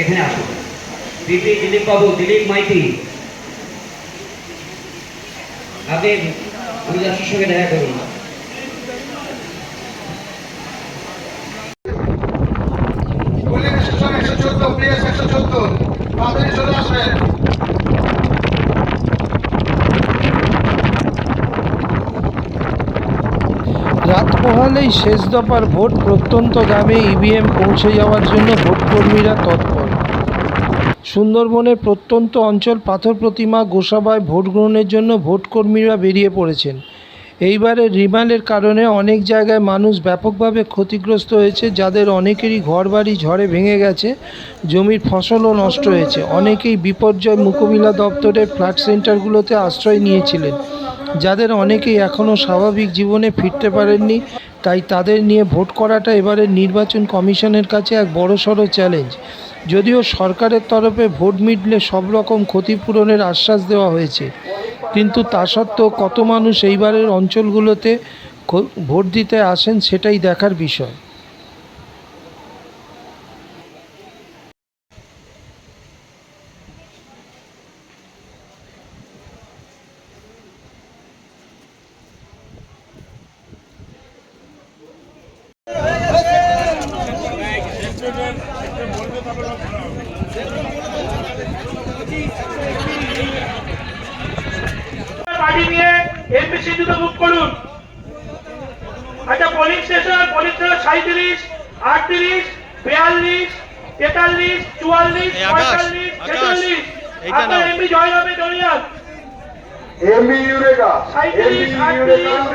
এখানে আসুন। পিপি দিলীপ বাবু, দিলীপ মাইতি, আগে পরিদর্শকের সঙ্গে দেখা করুন। রাত পোহালেই শেষ দফার ভোট প্রত্যন্ত গ্রামে ইভিএম পৌঁছে যাওয়ার জন্য ভোটকর্মীরা তৎপর। সুন্দরবনের প্রত্যন্ত অঞ্চল পাথর প্রতিমা গোসাবায় ভোট গ্রহণের জন্য ভোটকর্মীরা বেরিয়ে পড়েছেন। এইবারের রিমালের কারণে অনেক জায়গায় মানুষ ব্যাপকভাবে ক্ষতিগ্রস্ত হয়েছে, যাদের অনেকেরই ঘরবাড়ি ঝড়ে ভেঙে গেছে, জমির ফসলও নষ্ট হয়েছে। অনেকেই বিপর্যয় মোকাবিলা দপ্তরের ফ্লাড সেন্টারগুলোতে আশ্রয় নিয়েছিলেন, যাদের অনেকেই এখনও স্বাভাবিক জীবনে ফিরতে পারেননি। তাই তাদের নিয়ে ভোট করাটা এবারের নির্বাচন কমিশনের কাছে এক বড়সড় চ্যালেঞ্জ। যদিও সরকারের তরফে ভোট মিটলে সব রকম ক্ষতিপূরণের আশ্বাস দেওয়া হয়েছে, কিন্তু তা সত্ত্বেও কত মানুষ এইবারের অঞ্চলগুলোতে ভোট দিতে আসেন সেটাই দেখার বিষয়। পার্টি নিয়ে এমপি সিন্ধুতে মুভ করুন। আচ্ছা, পোলিং স্টেশন 37, 38, 42, 43, 44, 45, 46 আপনার এমপি জয়েন হবে। Dalian MB eureka, 37, 38